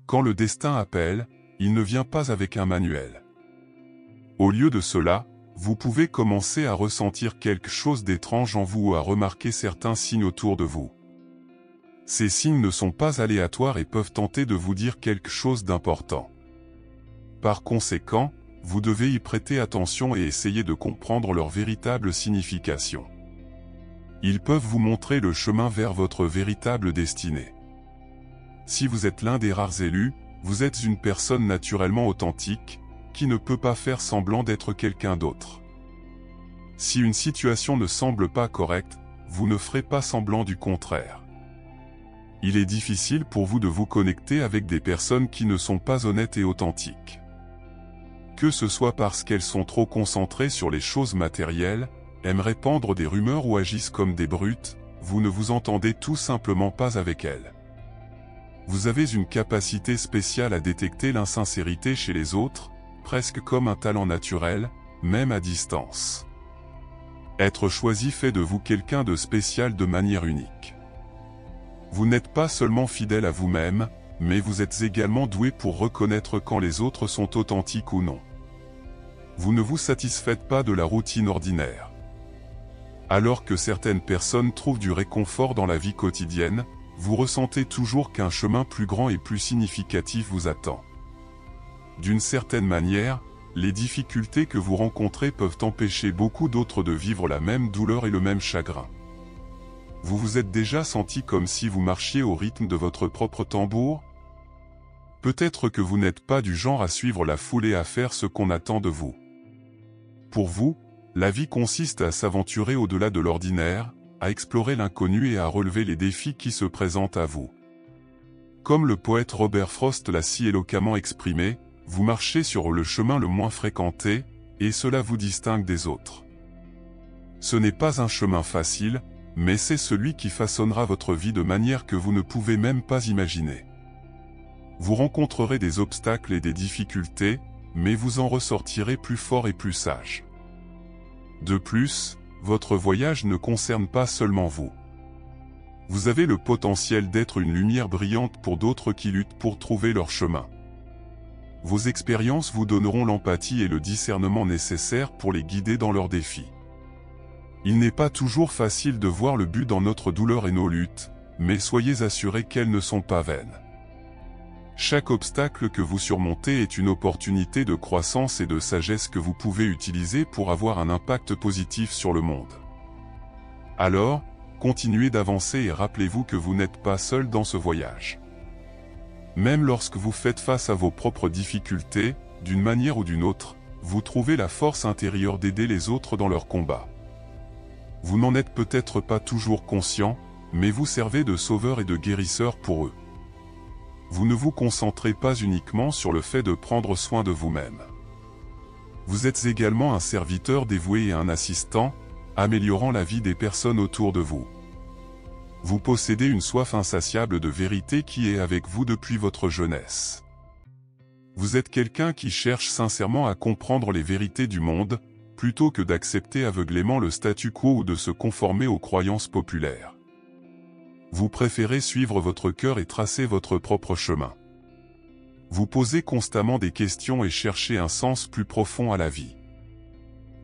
Quand le destin appelle, il ne vient pas avec un manuel. Au lieu de cela, vous pouvez commencer à ressentir quelque chose d'étrange en vous ou à remarquer certains signes autour de vous. Ces signes ne sont pas aléatoires et peuvent tenter de vous dire quelque chose d'important. Par conséquent, vous devez y prêter attention et essayer de comprendre leur véritable signification. Ils peuvent vous montrer le chemin vers votre véritable destinée. Si vous êtes l'un des rares élus, vous êtes une personne naturellement authentique, qui ne peut pas faire semblant d'être quelqu'un d'autre. Si une situation ne semble pas correcte, vous ne ferez pas semblant du contraire. Il est difficile pour vous de vous connecter avec des personnes qui ne sont pas honnêtes et authentiques. Que ce soit parce qu'elles sont trop concentrées sur les choses matérielles, aiment répandre des rumeurs ou agissent comme des brutes, vous ne vous entendez tout simplement pas avec elles. Vous avez une capacité spéciale à détecter l'insincérité chez les autres, presque comme un talent naturel, même à distance. Être choisi fait de vous quelqu'un de spécial de manière unique. Vous n'êtes pas seulement fidèle à vous-même, mais vous êtes également doué pour reconnaître quand les autres sont authentiques ou non. Vous ne vous satisfaites pas de la routine ordinaire. Alors que certaines personnes trouvent du réconfort dans la vie quotidienne, vous ressentez toujours qu'un chemin plus grand et plus significatif vous attend. D'une certaine manière, les difficultés que vous rencontrez peuvent empêcher beaucoup d'autres de vivre la même douleur et le même chagrin. Vous vous êtes déjà senti comme si vous marchiez au rythme de votre propre tambour? Peut-être que vous n'êtes pas du genre à suivre la foule et à faire ce qu'on attend de vous. Pour vous, la vie consiste à s'aventurer au-delà de l'ordinaire, à explorer l'inconnu et à relever les défis qui se présentent à vous. Comme le poète Robert Frost l'a si éloquemment exprimé, vous marchez sur le chemin le moins fréquenté, et cela vous distingue des autres. Ce n'est pas un chemin facile, mais c'est celui qui façonnera votre vie de manière que vous ne pouvez même pas imaginer. Vous rencontrerez des obstacles et des difficultés, mais vous en ressortirez plus fort et plus sage. De plus, votre voyage ne concerne pas seulement vous. Vous avez le potentiel d'être une lumière brillante pour d'autres qui luttent pour trouver leur chemin. Vos expériences vous donneront l'empathie et le discernement nécessaires pour les guider dans leurs défis. Il n'est pas toujours facile de voir le but dans notre douleur et nos luttes, mais soyez assurés qu'elles ne sont pas vaines. Chaque obstacle que vous surmontez est une opportunité de croissance et de sagesse que vous pouvez utiliser pour avoir un impact positif sur le monde. Alors, continuez d'avancer et rappelez-vous que vous n'êtes pas seul dans ce voyage. Même lorsque vous faites face à vos propres difficultés, d'une manière ou d'une autre, vous trouvez la force intérieure d'aider les autres dans leur combat. Vous n'en êtes peut-être pas toujours conscient, mais vous servez de sauveur et de guérisseur pour eux. Vous ne vous concentrez pas uniquement sur le fait de prendre soin de vous-même. Vous êtes également un serviteur dévoué et un assistant, améliorant la vie des personnes autour de vous. Vous possédez une soif insatiable de vérité qui est avec vous depuis votre jeunesse. Vous êtes quelqu'un qui cherche sincèrement à comprendre les vérités du monde, plutôt que d'accepter aveuglément le statu quo ou de se conformer aux croyances populaires. Vous préférez suivre votre cœur et tracer votre propre chemin. Vous posez constamment des questions et cherchez un sens plus profond à la vie.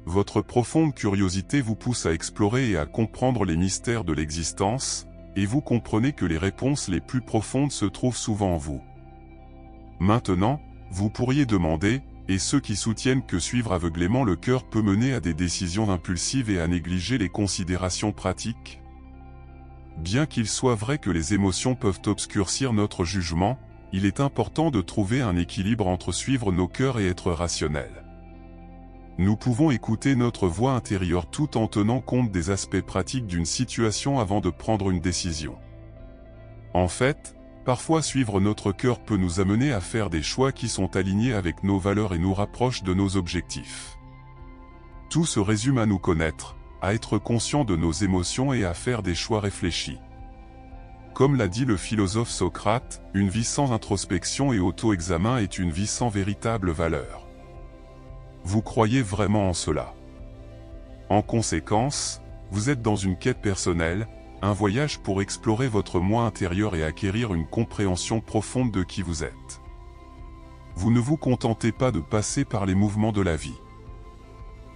Votre profonde curiosité vous pousse à explorer et à comprendre les mystères de l'existence, et vous comprenez que les réponses les plus profondes se trouvent souvent en vous. Maintenant, vous pourriez demander, et ceux qui soutiennent que suivre aveuglément le cœur peut mener à des décisions impulsives et à négliger les considérations pratiques? Bien qu'il soit vrai que les émotions peuvent obscurcir notre jugement, il est important de trouver un équilibre entre suivre nos cœurs et être rationnel. Nous pouvons écouter notre voix intérieure tout en tenant compte des aspects pratiques d'une situation avant de prendre une décision. En fait, parfois suivre notre cœur peut nous amener à faire des choix qui sont alignés avec nos valeurs et nous rapprochent de nos objectifs. Tout se résume à nous connaître, à être conscient de nos émotions et à faire des choix réfléchis. Comme l'a dit le philosophe Socrate, une vie sans introspection et auto-examen est une vie sans véritable valeur. Vous croyez vraiment en cela? En conséquence, vous êtes dans une quête personnelle, un voyage pour explorer votre moi intérieur et acquérir une compréhension profonde de qui vous êtes. Vous ne vous contentez pas de passer par les mouvements de la vie.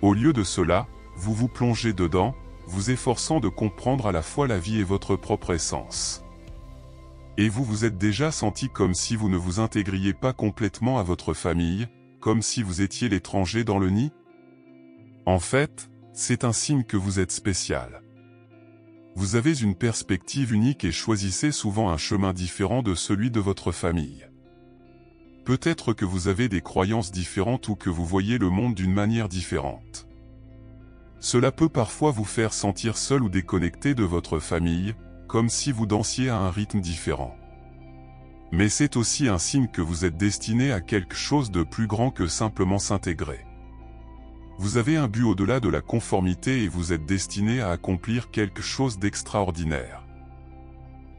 Au lieu de cela, vous vous plongez dedans, vous efforçant de comprendre à la fois la vie et votre propre essence. Et vous vous êtes déjà senti comme si vous ne vous intégriez pas complètement à votre famille, comme si vous étiez l'étranger dans le nid? En fait, c'est un signe que vous êtes spécial. Vous avez une perspective unique et choisissez souvent un chemin différent de celui de votre famille. Peut-être que vous avez des croyances différentes ou que vous voyez le monde d'une manière différente. Cela peut parfois vous faire sentir seul ou déconnecté de votre famille, comme si vous dansiez à un rythme différent. Mais c'est aussi un signe que vous êtes destiné à quelque chose de plus grand que simplement s'intégrer. Vous avez un but au-delà de la conformité et vous êtes destiné à accomplir quelque chose d'extraordinaire.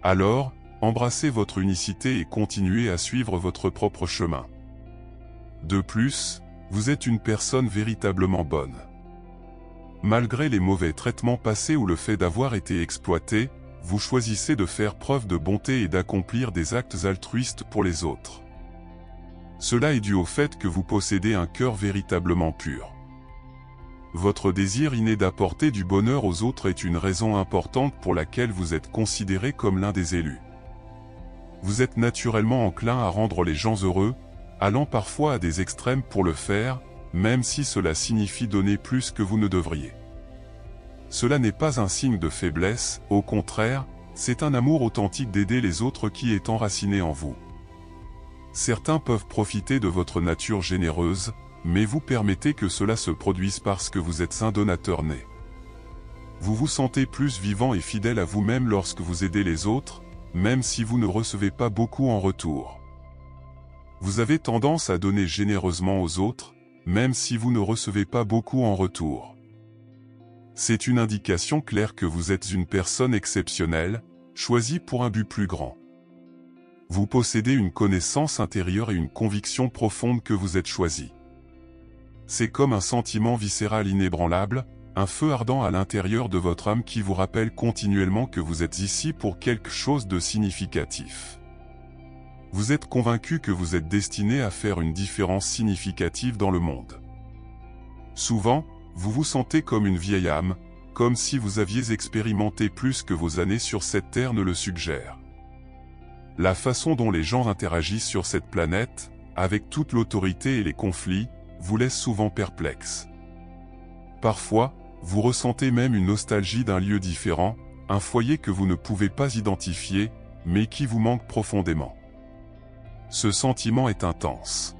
Alors, embrassez votre unicité et continuez à suivre votre propre chemin. De plus, vous êtes une personne véritablement bonne. Malgré les mauvais traitements passés ou le fait d'avoir été exploité, vous choisissez de faire preuve de bonté et d'accomplir des actes altruistes pour les autres. Cela est dû au fait que vous possédez un cœur véritablement pur. Votre désir inné d'apporter du bonheur aux autres est une raison importante pour laquelle vous êtes considéré comme l'un des élus. Vous êtes naturellement enclin à rendre les gens heureux, allant parfois à des extrêmes pour le faire, même si cela signifie donner plus que vous ne devriez. Cela n'est pas un signe de faiblesse, au contraire, c'est un amour authentique d'aider les autres qui est enraciné en vous. Certains peuvent profiter de votre nature généreuse, mais vous permettez que cela se produise parce que vous êtes un donateur né. Vous vous sentez plus vivant et fidèle à vous-même lorsque vous aidez les autres, même si vous ne recevez pas beaucoup en retour. Vous avez tendance à donner généreusement aux autres, même si vous ne recevez pas beaucoup en retour. C'est une indication claire que vous êtes une personne exceptionnelle, choisie pour un but plus grand. Vous possédez une connaissance intérieure et une conviction profonde que vous êtes choisi. C'est comme un sentiment viscéral inébranlable, un feu ardent à l'intérieur de votre âme qui vous rappelle continuellement que vous êtes ici pour quelque chose de significatif. Vous êtes convaincu que vous êtes destiné à faire une différence significative dans le monde. Souvent, vous vous sentez comme une vieille âme, comme si vous aviez expérimenté plus que vos années sur cette terre ne le suggère. La façon dont les gens interagissent sur cette planète, avec toute l'autorité et les conflits, vous laisse souvent perplexe. Parfois, vous ressentez même une nostalgie d'un lieu différent, un foyer que vous ne pouvez pas identifier, mais qui vous manque profondément. Ce sentiment est intense.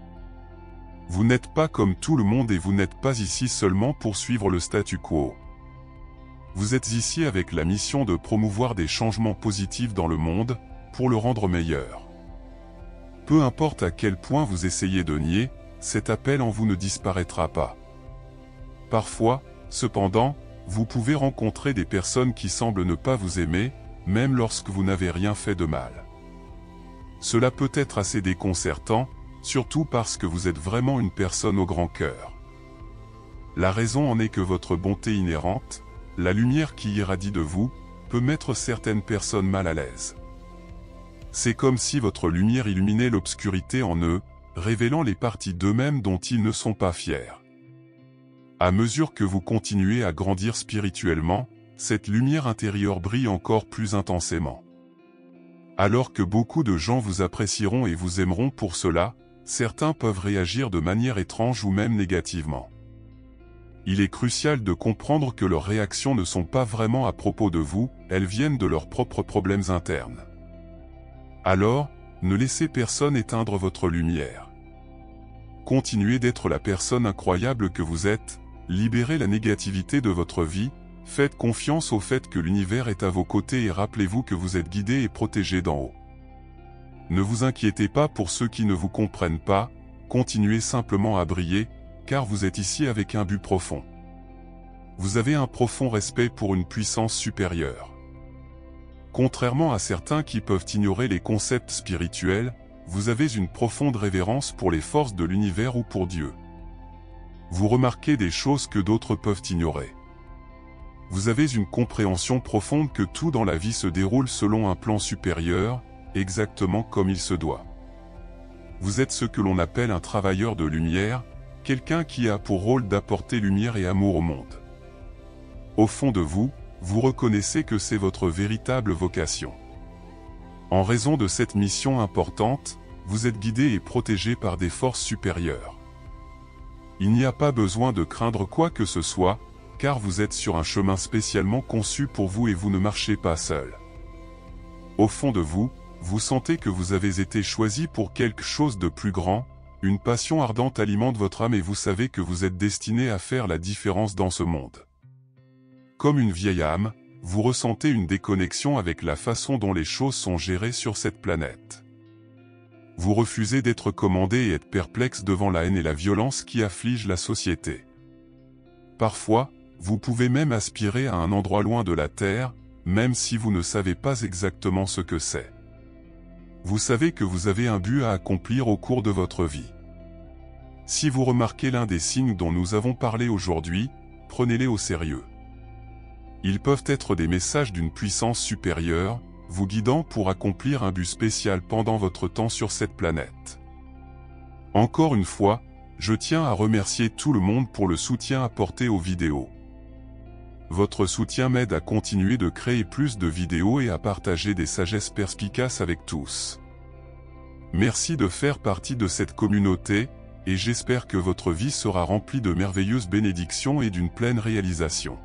Vous n'êtes pas comme tout le monde et vous n'êtes pas ici seulement pour suivre le statu quo. Vous êtes ici avec la mission de promouvoir des changements positifs dans le monde, pour le rendre meilleur. Peu importe à quel point vous essayez de nier, cet appel en vous ne disparaîtra pas. Parfois, cependant, vous pouvez rencontrer des personnes qui semblent ne pas vous aimer, même lorsque vous n'avez rien fait de mal. Cela peut être assez déconcertant, surtout parce que vous êtes vraiment une personne au grand cœur. La raison en est que votre bonté inhérente, la lumière qui irradie de vous, peut mettre certaines personnes mal à l'aise. C'est comme si votre lumière illuminait l'obscurité en eux, révélant les parties d'eux-mêmes dont ils ne sont pas fiers. À mesure que vous continuez à grandir spirituellement, cette lumière intérieure brille encore plus intensément. Alors que beaucoup de gens vous apprécieront et vous aimeront pour cela, certains peuvent réagir de manière étrange ou même négativement. Il est crucial de comprendre que leurs réactions ne sont pas vraiment à propos de vous, elles viennent de leurs propres problèmes internes. Alors, ne laissez personne éteindre votre lumière. Continuez d'être la personne incroyable que vous êtes, libérez la négativité de votre vie, faites confiance au fait que l'univers est à vos côtés et rappelez-vous que vous êtes guidé et protégé d'en haut. Ne vous inquiétez pas pour ceux qui ne vous comprennent pas, continuez simplement à briller, car vous êtes ici avec un but profond. Vous avez un profond respect pour une puissance supérieure. Contrairement à certains qui peuvent ignorer les concepts spirituels, vous avez une profonde révérence pour les forces de l'univers ou pour Dieu. Vous remarquez des choses que d'autres peuvent ignorer. vous avez une compréhension profonde que tout dans la vie se déroule selon un plan supérieur, exactement comme il se doit. Vous êtes ce que l'on appelle un travailleur de lumière, quelqu'un qui a pour rôle d'apporter lumière et amour au monde. Au fond de vous, vous reconnaissez que c'est votre véritable vocation. En raison de cette mission importante, vous êtes guidé et protégé par des forces supérieures. Il n'y a pas besoin de craindre quoi que ce soit, car vous êtes sur un chemin spécialement conçu pour vous et vous ne marchez pas seul. Au fond de vous, vous sentez que vous avez été choisi pour quelque chose de plus grand, une passion ardente alimente votre âme et vous savez que vous êtes destiné à faire la différence dans ce monde. Comme une vieille âme, vous ressentez une déconnexion avec la façon dont les choses sont gérées sur cette planète. Vous refusez d'être commandé et êtes perplexe devant la haine et la violence qui affligent la société. Parfois, vous pouvez même aspirer à un endroit loin de la Terre, même si vous ne savez pas exactement ce que c'est. Vous savez que vous avez un but à accomplir au cours de votre vie. Si vous remarquez l'un des signes dont nous avons parlé aujourd'hui, prenez-les au sérieux. Ils peuvent être des messages d'une puissance supérieure, vous guidant pour accomplir un but spécial pendant votre temps sur cette planète. Encore une fois, je tiens à remercier tout le monde pour le soutien apporté aux vidéos. Votre soutien m'aide à continuer de créer plus de vidéos et à partager des sagesses perspicaces avec tous. Merci de faire partie de cette communauté, et j'espère que votre vie sera remplie de merveilleuses bénédictions et d'une pleine réalisation.